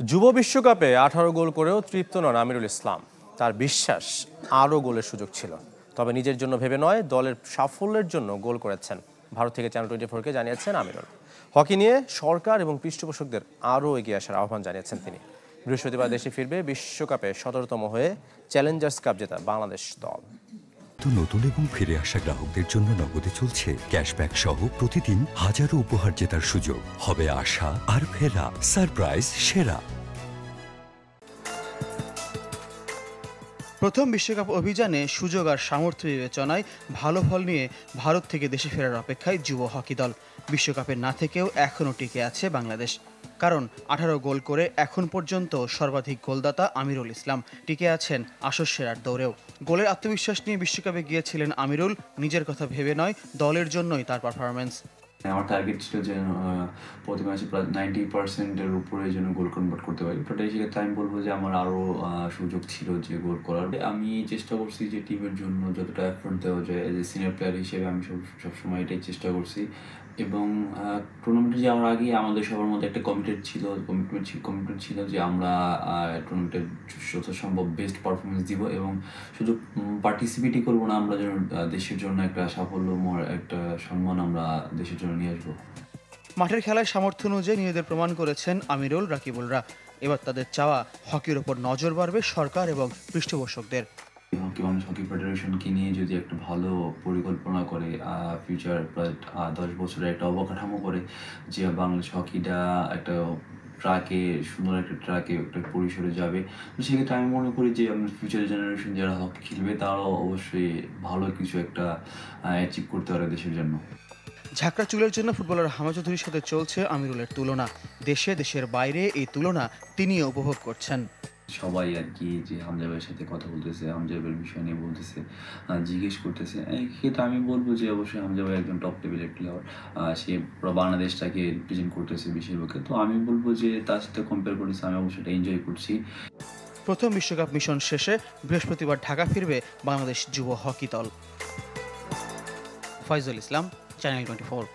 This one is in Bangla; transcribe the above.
যুব বিশ্বকাপে 18 গোল করেও তৃপ্ত নন আমিরুল ইসলাম। তার বিশ্বাস আরও গোলের সুযোগ ছিল, তবে নিজের জন্য ভেবে নয়, দলের সাফল্যের জন্য গোল করেছেন। ভারত থেকে চ্যানেল 24-কে জানিয়েছেন আমিরুল। হকি নিয়ে সরকার এবং পৃষ্ঠপোষকদের আরও এগিয়ে আসার আহ্বান জানিয়েছেন তিনি। বৃহস্পতিবার দেশে ফিরবে বিশ্বকাপে 17তম হয়ে চ্যালেঞ্জার্স কাপ জেতা বাংলাদেশ দল। নতুন এবং ফিরে আসা গ্রাহকদের জন্য নগদে চলছে ক্যাশব্যাক সহ প্রতিদিন হাজারো উপহার জেতার সুযোগ। হবে আশা আর ফেরা, সারপ্রাইজ সেরা। প্রথম বিশ্বকাপ অভিযানে সুযোগ আর সামর্থ্য বিবেচনায় ভালো ফল নিয়ে ভারত থেকে দেশে ফেরার অপেক্ষায় যুব হকি দল। বিশ্বকাপে না থেকেও এখনও টিকে আছে বাংলাদেশ, কারণ 18 গোল করে এখন পর্যন্ত সর্বাধিক গোলদাতা আমিরুল ইসলাম টিকে আছেন আসর সেরার দৌড়েও। গোলের আত্মবিশ্বাস নিয়ে বিশ্বকাপে গিয়েছিলেন আমিরুল। নিজের কথা ভেবে নয়, দলের জন্যই তার পারফরমেন্স। আমার টার্গেট ছিল যে প্রতি ম্যাচে প্রায় 90%-এর উপরে যেন গোল কনভার্ট করতে পারি। বাট সেক্ষেত্রে আমি বলবো যে আমার আরও সুযোগ ছিল যে গোল করার। আমি চেষ্টা করছি যে টিমের জন্য যতটা এফোর্ট দেওয়া যায় এজ এ সিনিয়র প্লেয়ার হিসেবে আমি সবসময় এটাই চেষ্টা করছি। এবং টুর্নামেন্টে যাওয়ার আগে আমাদের সবার মধ্যে একটা কমিটমেন্ট ছিল যে আমরা টুর্নামেন্টে যত সম্ভব বেস্ট পারফরমেন্স দিব এবং শুধু পার্টিসিপেটই করবো না, আমরা যেন দেশের জন্য একটা সাফল্যময় একটা সম্মান আমরা দেশের জন্য নিয়ে আসবো। মাঠের খেলায় সামর্থ্য অনুযায়ী নিজেদের প্রমাণ করেছেন আমিরুল, রাকিবুলরা। এবার তাদের চাওয়া হকির ওপর নজর বাড়বে সরকার এবং পৃষ্ঠপোষকদের। বাংলাদেশ হকি ফেডারেশনকে নিয়ে যদি একটা ভালো পরিকল্পনা করে ফিউচার প্রায় 10 বছরের একটা অবকাঠামো করে যে বাংলাদেশ হকিটা একটা সুন্দর একটা একটা পরিসরে যাবে, তো সেক্ষেত্রে আমি মনে করি যে আমাদের ফিউচার জেনারেশন যারা হকি খেলবে তারাও অবশ্যই ভালো কিছু একটা অ্যাচিভ করতে পারে দেশের জন্য। ঝাঁকড়া চুলের জন্য ফুটবলার হামা চৌধুরীর সাথে চলছে আমিরুলের তুলনা। দেশের বাইরে এই তুলনা তিনিও উপভোগ করছেন। সবাই আর কি যে হামজা ভাইয়ের সাথে কথা বলতেছে, হামজা ভাইয়ের বিষয় নিয়ে বলতেছে, জিজ্ঞেস করতেছে। এক্ষেত্রে আমি বলবো যে অবশ্যই হামজা ভাই একজন টপ লেভেলের প্লেয়ার। সে পুরো বাংলাদেশটাকে রিপ্রেজেন্ট করতেছে বেশিরভাগে। তো আমি বলবো যে তার সাথে কম্পেয়ার করেছি, আমি অবশ্যই এটা এনজয় করছি। প্রথম বিশ্বকাপ মিশন শেষে বৃহস্পতিবার ঢাকা ফিরবে বাংলাদেশ যুব হকি দল। ফয়জুল ইসলাম, চ্যানেল 24।